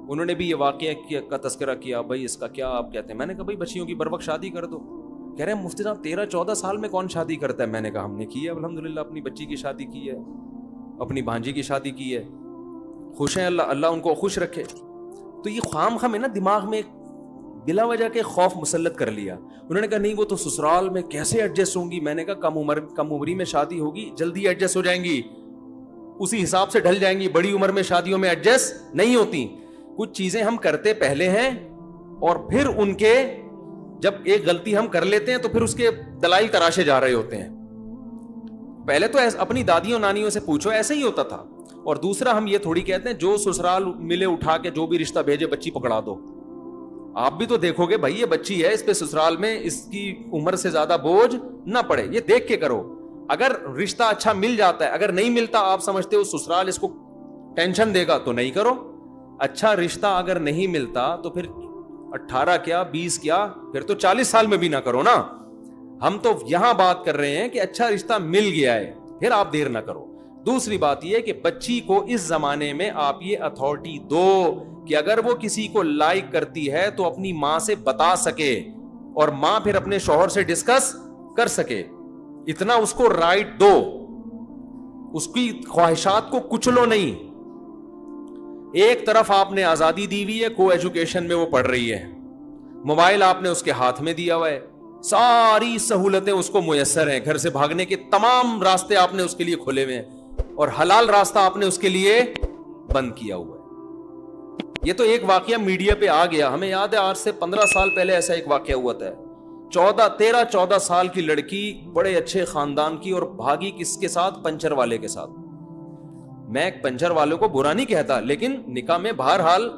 انہوں نے بھی یہ واقعہ کا تذکرہ کیا, بھائی اس کا کیا آپ کہتے ہیں؟ میں نے کہا بھائی بچیوں کی بروقت شادی کر دو. کہہ رہے ہیں مفتی صاحب 13-14 سال میں کون شادی کرتا ہے؟ میں نے کہا ہم نے کی ہے الحمدللہ, اپنی بچی کی شادی کی ہے, اپنی بھانجی کی شادی کی ہے, خوش ہیں, اللہ ان کو خوش رکھے. تو یہ خام خام ہے نا دماغ میں بلا وجہ کے خوف مسلط کر لیا. انہوں نے کہا نہیں وہ تو سسرال میں کیسے ایڈجسٹ ہوں گی. میں نے کہا کم عمری میں شادی ہوگی, جلدی ایڈجسٹ ہو جائیں گی, اسی حساب سے ڈھل جائیں گی. بڑی عمر میں شادیوں میں ایڈجسٹ نہیں ہوتی. کچھ چیزیں ہم کرتے پہلے ہیں اور پھر ان کے جب ایک غلطی ہم کر لیتے ہیں تو پھر اس کے دلائل تراشے جا رہے ہوتے ہیں. پہلے تو اپنی دادیوں نانیوں سے پوچھو, ایسے ہی ہوتا تھا. اور دوسرا ہم یہ تھوڑی کہتے ہیں جو سسرال ملے اٹھا کے جو بھی رشتہ بھیجے بچی پکڑا دو. آپ بھی تو دیکھو گے بھائی یہ بچی ہے, اس پہ سسرال میں اس کی عمر سے زیادہ بوجھ نہ پڑے, یہ دیکھ کے کرو. اگر رشتہ اچھا مل جاتا ہے, اگر نہیں ملتا آپ سمجھتے ہو سسرال اس کو ٹینشن دے گا تو نہیں کرو. اچھا رشتہ اگر نہیں ملتا تو پھر 18 کیا 20 کیا, پھر تو 40 سال میں بھی نہ کرو نا. ہم تو یہاں بات کر رہے ہیں کہ اچھا رشتہ مل گیا ہے, پھر آپ دیر نہ کرو. دوسری بات یہ کہ بچی کو اس زمانے میں آپ یہ اتھارٹی دو کہ اگر وہ کسی کو لائک کرتی ہے تو اپنی ماں سے بتا سکے اور ماں پھر اپنے شوہر سے ڈسکس کر سکے. اتنا اس کو رائٹ دو, اس کی خواہشات کو کچلو نہیں. ایک طرف آپ نے آزادی دی ہوئی ہے, کو ایجوکیشن میں وہ پڑھ رہی ہے, موبائل آپ نے اس کے ہاتھ میں دیا ہوا ہے, ساری سہولتیں اس کو میسر ہیں, گھر سے بھاگنے کے تمام راستے آپ نے اس کے لیے کھولے ہوئے ہیں, اور حلال راستہ آپ نے اس کے لیے بند کیا ہوا ہے. یہ تو ایک واقعہ میڈیا پہ آ گیا, ہمیں یاد ہے آج سے 15 سال پہلے ایسا ایک واقعہ ہوا تھا. 13-14 سال کی لڑکی بڑے اچھے خاندان کی, اور بھاگی کس کے ساتھ؟ پنچر والے کے ساتھ. میں پنچر والوں کو برا نہیں کہتا, لیکن نکاح میں بہرحال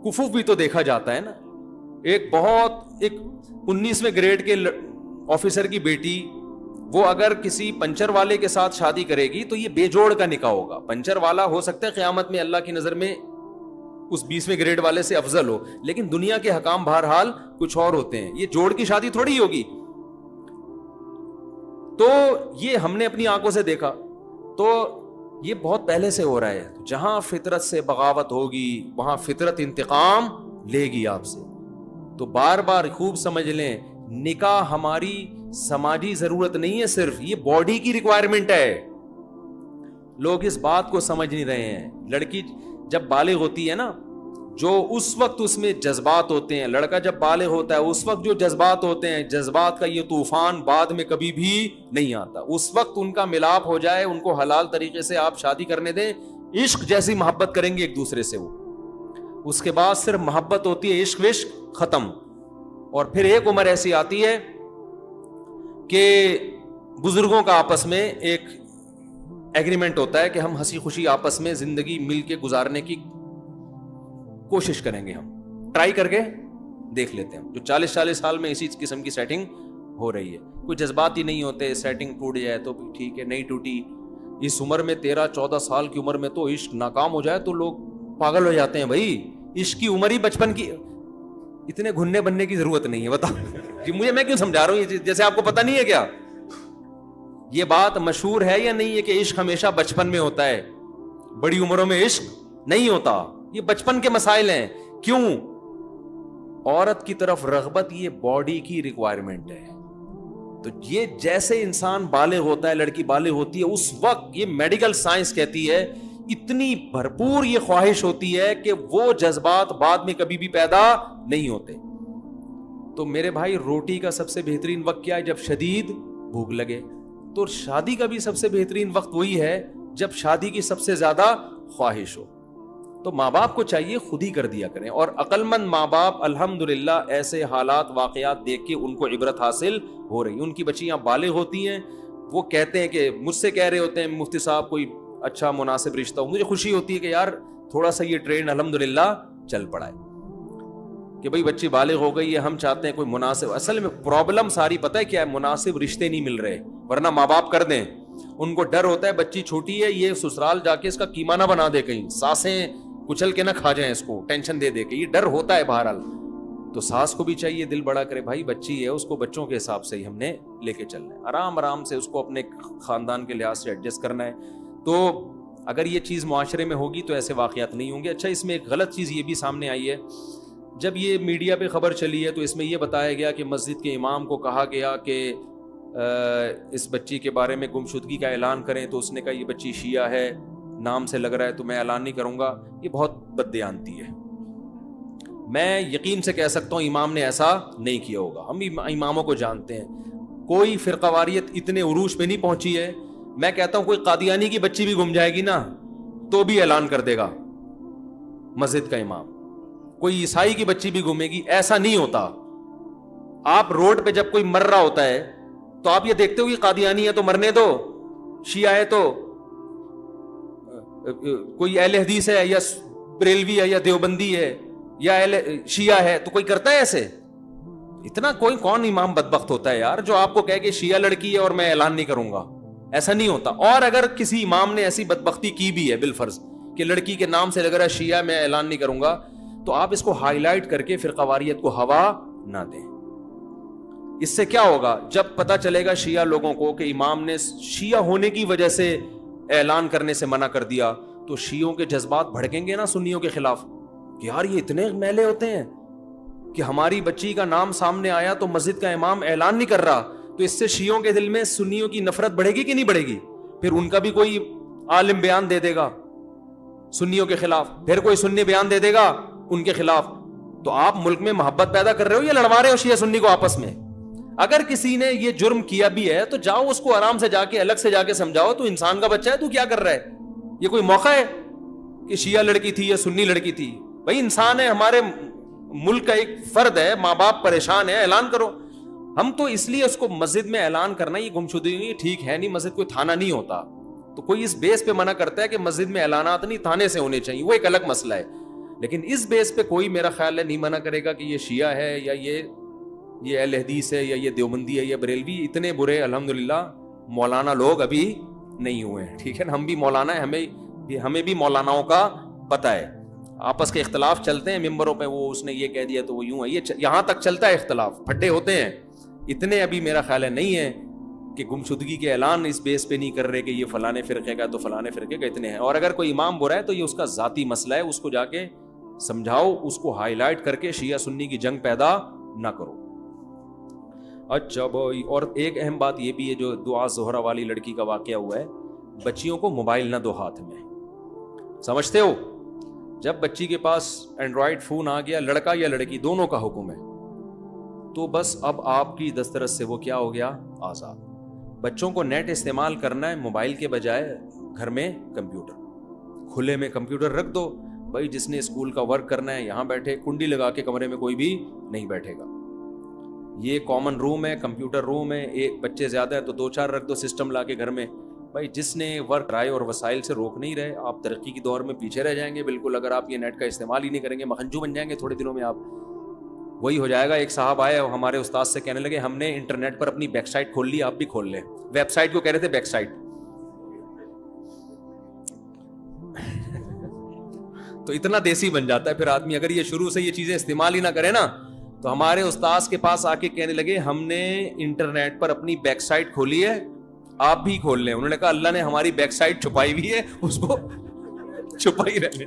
کفوف بھی تو دیکھا جاتا ہے نا. ایک 19ویں گریڈ کے آفیسر کی بیٹی وہ اگر کسی پنچر والے کے ساتھ شادی کرے گی تو یہ بے جوڑ کا نکاح ہوگا. پنچر والا ہو سکتا ہے قیامت میں اللہ کی نظر میں اس 20ویں گریڈ والے سے افضل ہو, لیکن دنیا کے حکام بہرحال کچھ اور ہوتے ہیں. یہ جوڑ کی شادی تھوڑی ہوگی. تو یہ ہم نے اپنی آنکھوں سے دیکھا, تو یہ بہت پہلے سے ہو رہا ہے. جہاں فطرت سے بغاوت ہوگی وہاں فطرت انتقام لے گی آپ سے. تو بار بار خوب سمجھ لیں, نکاح ہماری سماجی ضرورت نہیں ہے, صرف یہ باڈی کی ریکوائرمنٹ ہے. لوگ اس بات کو سمجھ نہیں رہے ہیں. لڑکی جب بالغ ہوتی ہے نا, جو اس وقت اس میں جذبات ہوتے ہیں, لڑکا جب بالغ ہوتا ہے اس وقت جو جذبات ہوتے ہیں, جذبات کا یہ طوفان بعد میں کبھی بھی نہیں آتا. اس وقت ان کا ملاپ ہو جائے, ان کو حلال طریقے سے آپ شادی کرنے دیں, عشق جیسی محبت کریں گے ایک دوسرے سے. وہ اس کے بعد صرف محبت ہوتی ہے, عشق وشق ختم. اور پھر ایک عمر ایسی آتی ہے کہ بزرگوں کا آپس میں ایک ایگریمنٹ ہوتا ہے کہ ہم ہنسی خوشی آپس میں زندگی مل کے گزارنے کی کوشش کریں گے. ہم ٹرائی کر کے دیکھ لیتے ہیں. جو 40 سال میں اسی قسم کی سیٹنگ ہو رہی ہے, کوئی جذبات ہی نہیں ہوتے, سیٹنگ ٹوٹ جائے تو ٹھیک ہے, نہیں ٹوٹی. اس عمر میں 13-14 سال کی عمر میں تو عشق ناکام ہو جائے تو لوگ پاگل ہو جاتے ہیں. بھائی عشق کی عمر ہی بچپن کی, اتنے گھننے بننے کی ضرورت نہیں ہے. بتاؤ مجھے, میں کیوں سمجھا رہا ہوں, جیسے آپ کو پتہ نہیں ہے کیا. یہ بات مشہور ہے یا نہیں ہے کہ عشق ہمیشہ بچپن میں ہوتا ہے, بڑی عمروں میں عشق نہیں ہوتا. یہ بچپن کے مسائل ہیں. کیوں؟ عورت کی طرف رغبت یہ باڈی کی ریکوائرمنٹ ہے. تو یہ جیسے انسان بالغ ہوتا ہے, لڑکی بالغ ہوتی ہے, اس وقت یہ میڈیکل سائنس کہتی ہے اتنی بھرپور یہ خواہش ہوتی ہے کہ وہ جذبات بعد میں کبھی بھی پیدا نہیں ہوتے. تو میرے بھائی روٹی کا سب سے بہترین وقت کیا ہے؟ جب شدید بھوک لگے. تو شادی کا بھی سب سے بہترین وقت وہی ہے جب شادی کی سب سے زیادہ خواہش ہو. تو ماں باپ کو چاہیے خود ہی کر دیا کریں. اور عقل مند ماں باپ الحمدللہ ایسے حالات واقعات دیکھ کے ان کو عبرت حاصل ہو رہی. ان کی بچیاں بالغ ہوتی ہیں, وہ کہتے ہیں کہ مجھ سے کہہ رہے ہوتے ہیں مفتی صاحب کوئی اچھا مناسب رشتہ ہو. مجھے خوشی ہوتی ہے کہ یار تھوڑا سا یہ ٹرینڈ الحمدللہ چل پڑا ہے کہ بھئی بچی بالغ ہو گئی ہے, ہم چاہتے ہیں کوئی مناسب. اصل میں پرابلم ساری پتہ ہے کیا ہے؟ مناسب رشتے نہیں مل رہے, ورنہ ماں باپ کر دیں. ان کو ڈر ہوتا ہے بچی چھوٹی ہے, یہ سسرال جا کے اس کا قیمہ نہ بنا دے, کہیں ساسیں کچل کے نہ کھا جائیں اس کو, ٹینشن دے دے کے. یہ ڈر ہوتا ہے بہرحال. تو ساس کو بھی چاہیے دل بڑا کرے, بھائی بچی ہے اس کو بچوں کے حساب سے ہی ہم نے لے کے چلنا ہے, آرام آرام سے اس کو اپنے خاندان کے لحاظ سے ایڈجسٹ کرنا ہے. تو اگر یہ چیز معاشرے میں ہوگی تو ایسے واقعات نہیں ہوں گے. اچھا اس میں ایک غلط چیز یہ بھی سامنے آئی ہے, جب یہ میڈیا پہ خبر چلی ہے تو اس میں یہ بتایا گیا کہ مسجد کے امام کو کہا گیا کہ اس بچی کے بارے میں گمشدگی کا اعلان کریں, تو اس نے کہا یہ بچی شیعہ ہے, نام سے لگ رہا ہے, تو میں اعلان نہیں کروں گا. یہ بہت بددیانتی ہے. میں یقین سے کہہ سکتا ہوں امام نے ایسا نہیں کیا ہوگا. ہم اماموں کو جانتے ہیں, کوئی فرقہ واریت اتنے عروج پہ نہیں پہنچی ہے. میں کہتا ہوں کوئی قادیانی کی بچی بھی گم جائے گی نا تو بھی اعلان کر دے گا مسجد کا امام. کوئی عیسائی کی بچی بھی گھومے گی, ایسا نہیں ہوتا. آپ روڈ پہ جب کوئی مر رہا ہوتا ہے تو آپ یہ دیکھتے ہو کہ قادیانی ہے تو مرنے دو, شیعہ ہے تو, کوئی اہل حدیث ہے یا بریلوی ہے یا دیوبندی ہے یا شیعہ ہے تو کوئی کرتا ہے ایسے؟ اتنا کوئی کون امام بدبخت ہوتا ہے یار جو آپ کو کہے کہ شیعہ لڑکی ہے اور میں اعلان نہیں کروں گا. ایسا نہیں ہوتا. اور اگر کسی امام نے ایسی بدبختی کی بھی ہے بالفرض کہ لڑکی کے نام سے لگ رہا ہے شیعہ, میں اعلان نہیں کروں گا, تو آپ اس کو ہائی لائٹ کر کے فرقہ واریت کو ہوا نہ دیں. اس سے کیا ہوگا, جب پتہ چلے گا شیعہ لوگوں کو کہ امام نے شیعہ ہونے کی وجہ سے اعلان کرنے سے منع کر دیا, تو شیعوں کے جذبات بھڑکیں گے نا سنیوں کے خلاف کہ یار یہ اتنے میلے ہوتے ہیں کہ ہماری بچی کا نام سامنے آیا تو مسجد کا امام اعلان نہیں کر رہا. تو اس سے شیعوں کے دل میں سنیوں کی نفرت بڑھے گی کہ نہیں بڑھے گی؟ پھر ان کا بھی کوئی عالم بیان دے دے گا سنیوں کے خلاف, پھر کوئی سنی بیان دے دے گا ان کے خلاف. تو آپ ملک میں محبت پیدا کر رہے ہو یا لڑوا رہے ہو شیعہ سنی کو آپس میں؟ اگر کسی نے یہ جرم کیا بھی ہے تو جاؤ اس کو آرام سے جا کے الگ سے جا کے سمجھاؤ, تو انسان کا بچہ ہے, تو کیا کر رہا ہے؟ یہ کوئی موقع ہے کہ شیعہ لڑکی تھی یا سنی لڑکی تھی؟ بھائی انسان ہے, ہمارے ملک کا ایک فرد ہے, ماں باپ پریشان ہے, اعلان کرو. ہم تو اس لیے اس کو مسجد میں اعلان کرنا یہ گمشدگی ٹھیک ہے نہیں, مسجد کوئی تھانہ نہیں ہوتا. تو کوئی اس بیس پہ منع کرتا ہے کہ مسجد میں اعلانات نہیں تھانے سے ہونے چاہیے, وہ ایک الگ مسئلہ ہے. لیکن اس بیس پہ کوئی میرا خیال ہے نہیں منع کرے گا کہ یہ شیعہ ہے یا یہ اہل حدیث ہے یا یہ دیوبندی ہے یا بریلوی. اتنے برے الحمدللہ مولانا لوگ ابھی نہیں ہوئے ہیں, ٹھیک ہے نا. ہم بھی مولانا ہیں, ہمیں بھی مولاناؤں کا پتہ ہے. آپس کے اختلاف چلتے ہیں ممبروں پہ, وہ اس نے یہ کہہ دیا تو وہ یوں ہے, یہ یہاں تک چلتا ہے اختلاف, پھٹے ہوتے ہیں. اتنے ابھی میرا خیال ہے نہیں ہے کہ گمشدگی کے اعلان اس بیس پہ نہیں کر رہے کہ یہ فلانے فرقے کا تو فلانے فرقے کا, اتنے ہیں. اور اگر کوئی امام برا ہے تو یہ اس کا ذاتی مسئلہ ہے, اس کو جا کے سمجھاؤ, اس کو ہائی لائٹ کر کے شیعہ سنی کی جنگ پیدا نہ کرو. اچھا بھائی, اور ایک اہم بات یہ بھی ہے جو دعا زہرا والی لڑکی کا واقعہ ہوا ہے, بچیوں کو موبائل نہ دو ہاتھ میں. سمجھتے ہو, جب بچی کے پاس اینڈرائڈ فون آ گیا, لڑکا یا لڑکی دونوں کا حکم ہے, تو بس اب آپ کی دسترس سے وہ کیا ہو گیا, آزاد. بچوں کو نیٹ استعمال کرنا ہے موبائل کے بجائے, گھر میں کمپیوٹر, کھلے میں کمپیوٹر رکھ دو. بھائی جس نے اسکول کا ورک کرنا ہے یہاں بیٹھے, کنڈی لگا کے کمرے میں کوئی بھی نہیں بیٹھے گا. یہ کامن روم ہے, کمپیوٹر روم ہے, ایک بچے زیادہ ہے تو 2-4 رکھ دو سسٹم لا کے گھر میں. بھائی جس نے ورک رائے اور وسائل سے روک نہیں رہے, آپ ترقی کی دور میں پیچھے رہ جائیں گے بالکل. اگر آپ یہ نیٹ کا استعمال ہی نہیں کریں گے, مکھنجو بن جائیں گے تھوڑے دنوں میں آپ. وہی ہو جائے گا. ایک صاحب آئے ہمارے استاد سے کہنے لگے ہم نے انٹرنیٹ پر اپنی بیک سائٹ کھول لی, آپ بھی کھول لیں. ویب سائٹ کو کہہ رہے تھے بیک سائٹ. تو اتنا دیسی بن جاتا ہے پھر آدمی اگر یہ شروع سے یہ چیزیں استعمال ہی نہ کرے نا. تو ہمارے استاذ کے پاس آ کے کہنے لگے ہم نے انٹرنیٹ پر اپنی بیک سائٹ کھولی ہے, آپ بھی کھول لیں. انہوں نے کہا اللہ نے ہماری بیک سائٹ چھپائی ہوئی ہے, اس کو چھپائی رہنے.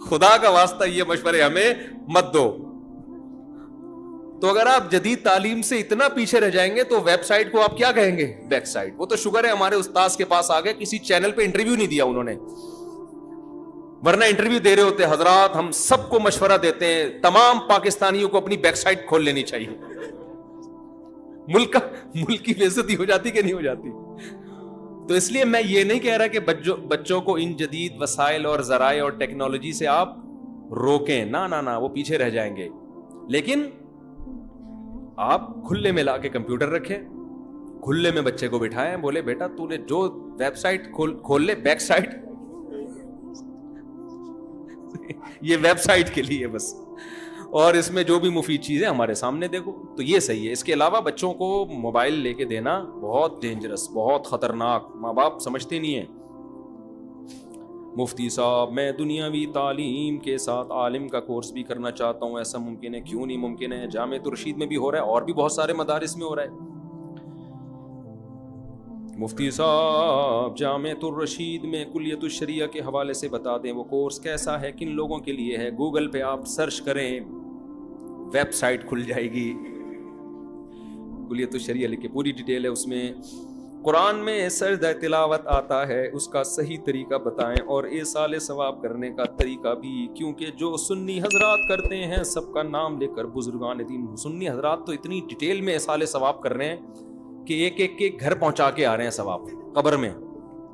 خدا کا واسطہ یہ مشورے ہمیں مت دو. تو اگر آپ جدید تعلیم سے اتنا پیچھے رہ جائیں گے تو ویب سائٹ کو آپ کیا کہیں گے, بیک سائٹ. وہ تو شکر ہے ہمارے استاذ کے پاس آ گئے, کسی چینل پہ انٹرویو نہیں دیا انہوں نے, ورنہ انٹرویو دے رہے ہوتے. حضرات ہم سب کو مشورہ دیتے ہیں تمام پاکستانیوں کو اپنی بیک سائٹ کھول لینی چاہیے. ملک کی بے عزتی ہو جاتی کہ نہیں ہو جاتی. تو اس لیے میں یہ نہیں کہہ رہا کہ بچوں کو ان جدید وسائل اور ذرائع اور ٹیکنالوجی سے آپ روکیں, نہ وہ پیچھے رہ جائیں گے. لیکن آپ کھلے میں لا کے کمپیوٹر رکھیں, کھلے میں بچے کو بٹھائیں, بولے بیٹا تو نے جو ویب سائٹ کھول لے, بیک سائٹ یہ ویب سائٹ کے لیے بس, اور اس میں جو بھی مفید چیزیں ہمارے سامنے دیکھو. تو یہ صحیح ہے. اس کے علاوہ بچوں کو موبائل لے کے دینا بہت ڈینجرس, بہت خطرناک. ماں باپ سمجھتے نہیں ہیں. مفتی صاحب میں دنیاوی تعلیم کے ساتھ عالم کا کورس بھی کرنا چاہتا ہوں, ایسا ممکن ہے؟ کیوں نہیں ممکن ہے, جامعۃ الرشید میں بھی ہو رہا ہے اور بھی بہت سارے مدارس میں ہو رہا ہے. مفتی صاحب جامعۃ الرشید میں کلیۃ الشریعہ کے حوالے سے بتا دیں وہ کورس کیسا ہے, کن لوگوں کے لیے ہے. گوگل پہ آپ سرچ کریں, ویب سائٹ کھل جائے گی, کلیۃ الشریعہ لکھ کے پوری ڈیٹیل ہے اس میں. قرآن میں سجدہ تلاوت آتا ہے, اس کا صحیح طریقہ بتائیں, اور ایصال ثواب کرنے کا طریقہ بھی, کیونکہ جو سنی حضرات کرتے ہیں سب کا نام لے کر بزرگان دین, سنی حضرات تو اتنی ڈیٹیل میں ایصال ثواب کر رہے ہیں کہ ایک ایک کے گھر پہنچا کے آ رہے ہیں ثواب قبر میں.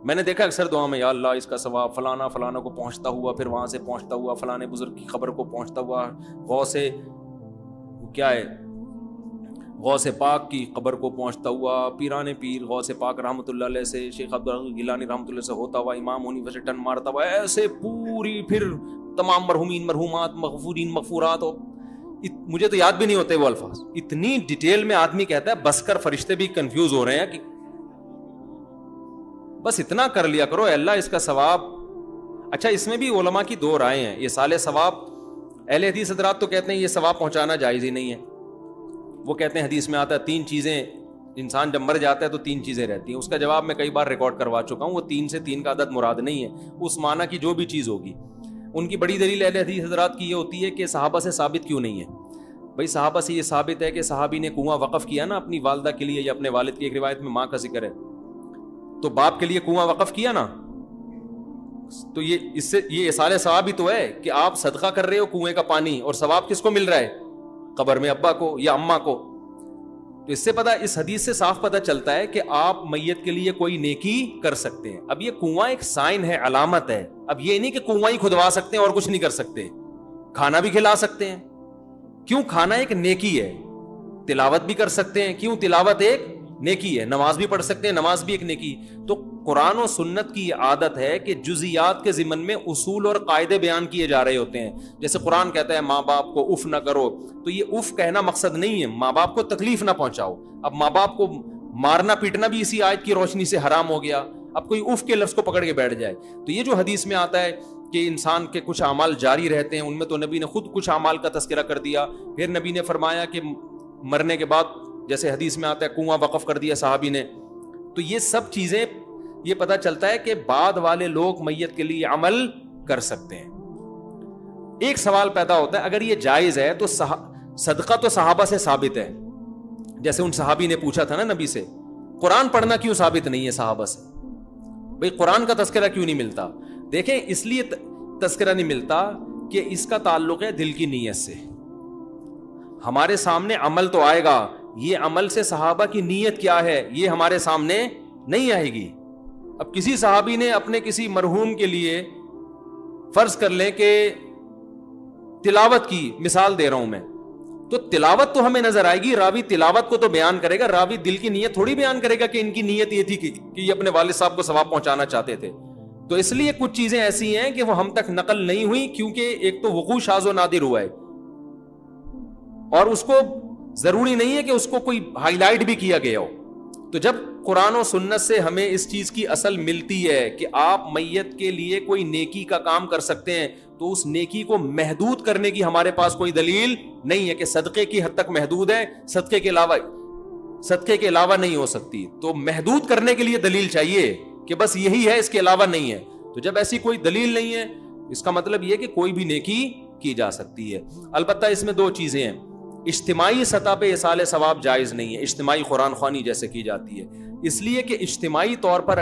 میں نے دیکھا اکثر دعا میں, یا اللہ اس کا ثواب فلانا فلانا کو پہنچتا ہوا, پھر وہاں سے پہنچتا ہوا فلانے بزرگ کی قبر کو پہنچتا ہوا, غوث کیا ہے غوث پاک کی قبر کو پہنچتا ہوا, پیران پیر غوث پاک رحمۃ اللہ علیہ سے, شیخ عبدالغنی گیلانی رحمۃ اللہ سے ہوتا ہوا, امام حنیفہ سے ٹن مارتا ہوا, ایسے پوری پھر تمام مرحومین مرحومات مغفورین مغفورات. مجھے تو یاد بھی نہیں ہوتے وہ الفاظ, اتنی ڈیٹیل میں آدمی کہتا ہے بس کر, فرشتے بھی کنفیوز ہو رہے ہیں کہ بس اتنا کر لیا کرو, اے اللہ اس کا ثواب. اچھا اس میں بھی علماء کی دو رائے ہیں, یہ سال ثواب اہل حدیث حضرات تو کہتے ہیں یہ ثواب پہنچانا جائز ہی نہیں ہے. وہ کہتے ہیں حدیث میں آتا ہے 3 چیزیں, انسان جب مر جاتا ہے تو 3 چیزیں رہتی ہیں. اس کا جواب میں کئی بار ریکارڈ کروا چکا ہوں, وہ 3 سے 3 کا عدد مراد نہیں ہے, اس معنی کی جو بھی چیز ہوگی. ان کی بڑی دلیل اہل حدیث حضرات کی یہ ہوتی ہے کہ صحابہ سے ثابت کیوں نہیں ہے. بھائی صحابہ سے یہ ثابت ہے کہ صحابی نے کنواں وقف کیا نا اپنی والدہ کے لیے یا اپنے والد کی, ایک روایت میں ماں کا ذکر ہے, تو باپ کے لیے کنواں وقف کیا نا, تو یہ اس سے یہ ایصال ثواب ہی تو ہے کہ آپ صدقہ کر رہے ہو کنویں کا پانی, اور ثواب کس کو مل رہا ہے, قبر میں ابا کو یا اماں کو. تو اس سے پتہ, اس حدیث سے صاف پتہ چلتا ہے کہ آپ میت کے لیے کوئی نیکی کر سکتے ہیں. اب یہ کنواں ایک سائن ہے, علامت ہے. اب یہ نہیں کہ کنواں ہی کھدوا سکتے ہیں اور کچھ نہیں کر سکتے, کھانا بھی کھلا سکتے ہیں. کیوں؟ کھانا ایک نیکی ہے. تلاوت بھی کر سکتے ہیں, کیوں؟ تلاوت ایک نیکی ہے. نماز بھی پڑھ سکتے ہیں, نماز بھی ایک نیکی. تو قرآن و سنت کی عادت ہے کہ جزیات کے ضمن میں اصول اور قاعدے بیان کیے جا رہے ہوتے ہیں. جیسے قرآن کہتا ہے ماں باپ کو اف نہ کرو, تو یہ اف کہنا مقصد نہیں ہے, ماں باپ کو تکلیف نہ پہنچاؤ. اب ماں باپ کو مارنا پیٹنا بھی اسی آیت کی روشنی سے حرام ہو گیا. اب کوئی اف کے لفظ کو پکڑ کے بیٹھ جائے. تو یہ جو حدیث میں آتا ہے کہ انسان کے کچھ اعمال جاری رہتے ہیں, ان میں تو نبی نے خود کچھ اعمال کا تذکرہ کر دیا. پھر نبی نے فرمایا کہ مرنے کے بعد, جیسے حدیث میں آتا ہے کنواں وقف کر دیا صحابی نے. تو یہ سب چیزیں یہ پتہ چلتا ہے کہ بعد والے لوگ میت کے لیے عمل کر سکتے ہیں. ایک سوال پیدا ہوتا ہے, اگر یہ جائز ہے تو صدقہ تو صحابہ سے ثابت ہے. جیسے ان صحابی نے پوچھا تھا نا نبی سے, قرآن پڑھنا کیوں ثابت نہیں ہے صحابہ سے, بھئی قرآن کا تذکرہ کیوں نہیں ملتا؟ دیکھیں اس لیے تذکرہ نہیں ملتا کہ اس کا تعلق ہے دل کی نیت سے. ہمارے سامنے عمل تو آئے گا, یہ عمل سے صحابہ کی نیت کیا ہے یہ ہمارے سامنے نہیں آئے گی. اب کسی صحابی نے اپنے کسی مرحوم کے لیے, فرض کر لیں کہ تلاوت کی, مثال دے رہا ہوں میں, تو تلاوت تو ہمیں نظر آئے گی, راوی تلاوت کو تو بیان کرے گا, راوی دل کی نیت تھوڑی بیان کرے گا کہ ان کی نیت یہ تھی کہ یہ اپنے والد صاحب کو ثواب پہنچانا چاہتے تھے. تو اس لیے کچھ چیزیں ایسی ہیں کہ وہ ہم تک نقل نہیں ہوئی, کیونکہ ایک تو وقوع شاذ و نادر ہوا ہے, اور اس کو ضروری نہیں ہے کہ اس کو کوئی ہائی لائٹ بھی کیا گیا ہو. تو جب قرآن و سنت سے ہمیں اس چیز کی اصل ملتی ہے کہ آپ میت کے لیے کوئی نیکی کا کام کر سکتے ہیں, تو اس نیکی کو محدود کرنے کی ہمارے پاس کوئی دلیل نہیں ہے کہ صدقے کی حد تک محدود ہے, صدقے کے علاوہ نہیں ہو سکتی. تو محدود کرنے کے لیے دلیل چاہیے کہ بس یہی ہے, اس کے علاوہ نہیں ہے. تو جب ایسی کوئی دلیل نہیں ہے, اس کا مطلب یہ کہ کوئی بھی نیکی کی جا سکتی ہے. البتہ اس میں 2 چیزیں ہیں. اجتماعی سطح پہ ایصال ثواب جائز نہیں ہے, اجتماعی قرآن خوانی جیسے کی جاتی ہے, اس لیے کہ اجتماعی طور پر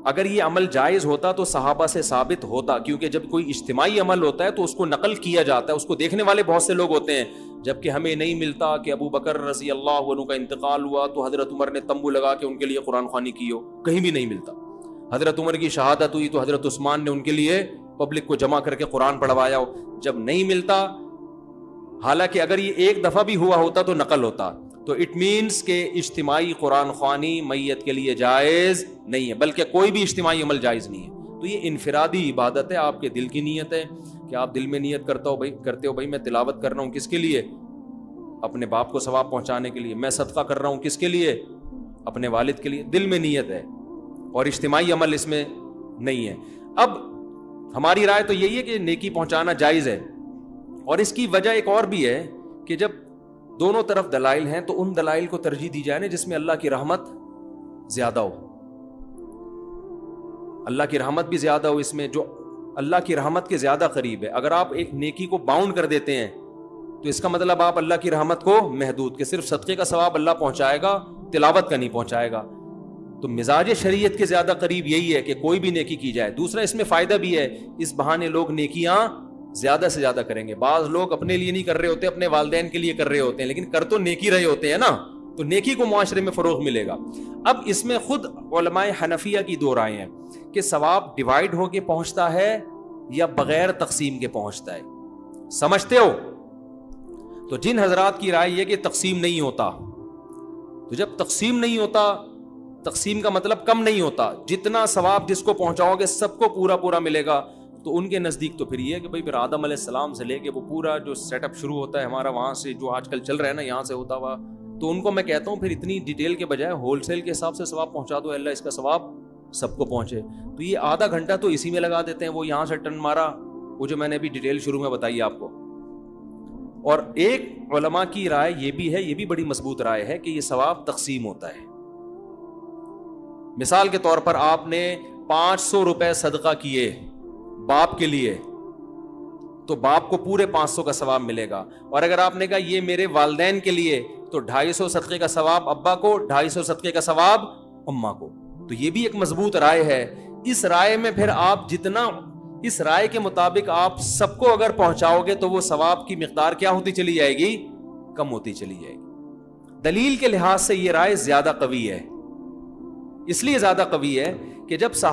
اگر یہ عمل جائز ہوتا تو صحابہ سے ثابت ہوتا, کیونکہ جب کوئی اجتماعی عمل ہوتا ہے تو اس کو نقل کیا جاتا ہے, اس کو دیکھنے والے بہت سے لوگ ہوتے ہیں. جبکہ ہمیں نہیں ملتا کہ ابو بکر رضی اللہ عنہ کا انتقال ہوا تو حضرت عمر نے تمبو لگا کے ان کے لیے قرآن خوانی کی ہو, کہیں بھی نہیں ملتا. حضرت عمر کی شہادت ہوئی تو حضرت عثمان نے ان کے لیے پبلک کو جمع کر کے قرآن پڑھوایا ہو, جب نہیں ملتا. حالانکہ اگر یہ ایک دفعہ بھی ہوا ہوتا تو نقل ہوتا. تو اٹ مینس کہ اجتماعی قرآن خوانی میت کے لیے جائز نہیں ہے, بلکہ کوئی بھی اجتماعی عمل جائز نہیں ہے. تو یہ انفرادی عبادت ہے, آپ کے دل کی نیت ہے کہ آپ دل میں نیت کرتے ہو بھائی میں تلاوت کر رہا ہوں کس کے لیے, اپنے باپ کو ثواب پہنچانے کے لیے. میں صدقہ کر رہا ہوں کس کے لیے, اپنے والد کے لیے. دل میں نیت ہے, اور اجتماعی عمل اس میں نہیں ہے. اب ہماری رائے تو یہی ہے کہ نیکی پہنچانا جائز ہے, اور اس کی وجہ ایک اور بھی ہے کہ جب دونوں طرف دلائل ہیں تو ان دلائل کو ترجیح دی جائے نا جس میں اللہ کی رحمت زیادہ ہو, اللہ کی رحمت بھی زیادہ ہو اس میں, جو اللہ کی رحمت کے زیادہ قریب ہے. اگر آپ ایک نیکی کو باؤنڈ کر دیتے ہیں تو اس کا مطلب آپ اللہ کی رحمت کو محدود, کہ صرف صدقے کا ثواب اللہ پہنچائے گا, تلاوت کا نہیں پہنچائے گا. تو مزاج شریعت کے زیادہ قریب یہی ہے کہ کوئی بھی نیکی کی جائے. دوسرا اس میں فائدہ بھی ہے, اس بہانے لوگ نیکیاں زیادہ سے زیادہ کریں گے. بعض لوگ اپنے لیے نہیں کر رہے ہوتے, اپنے والدین کے لیے کر رہے ہوتے ہیں, لیکن کر تو نیکی رہے ہوتے ہیں نا, تو نیکی کو معاشرے میں فروغ ملے گا. اب اس میں خود علماء حنفیہ کی دو رائے ہیں کہ ثواب ڈیوائیڈ ہو کے پہنچتا ہے یا بغیر تقسیم کے پہنچتا ہے. سمجھتے ہو؟ تو جن حضرات کی رائے یہ کہ تقسیم نہیں ہوتا, تو جب تقسیم نہیں ہوتا, تقسیم کا مطلب کم نہیں ہوتا, جتنا ثواب جس کو پہنچاؤ گے سب کو پورا پورا ملے گا, تو ان کے نزدیک تو پھر یہ ہے کہ بھائی پھر آدم علیہ السلام سے لے کے وہ پورا جو سیٹ اپ شروع ہوتا ہے ہمارا وہاں سے جو آج کل چل رہا ہے نا یہاں سے ہوتا ہوا, تو ان کو میں کہتا ہوں پھر اتنی ڈیٹیل کے بجائے ہول سیل کے حساب سے ثواب پہنچا دو, اللہ اس کا ثواب سب کو پہنچے. تو یہ آدھا گھنٹہ تو اسی میں لگا دیتے ہیں, وہ یہاں سے ٹن مارا, وہ جو میں نے ابھی ڈیٹیل شروع میں بتائی آپ کو. اور ایک علماء کی رائے یہ بھی ہے, یہ بھی بڑی مضبوط رائے ہے, کہ یہ ثواب تقسیم ہوتا ہے. مثال کے طور پر آپ نے 500 روپے صدقہ کیے باپ کے لیے, تو باپ کو پورے 500 کا ثواب ملے گا. اور اگر آپ نے کہا یہ میرے والدین کے لیے, تو 250 صدقے کا ثواب ابا کو, 250 صدقے کا ثواب اماں کو. تو یہ بھی ایک مضبوط رائے ہے. اس رائے میں پھر آپ جتنا, اس رائے کے مطابق آپ سب کو اگر پہنچاؤ گے تو وہ ثواب کی مقدار کیا ہوتی چلی جائے گی؟ کم ہوتی چلی جائے گی. دلیل کے لحاظ سے یہ رائے زیادہ قوی ہے. اس لیے زیادہ قوی ہے کہ جب صحابہ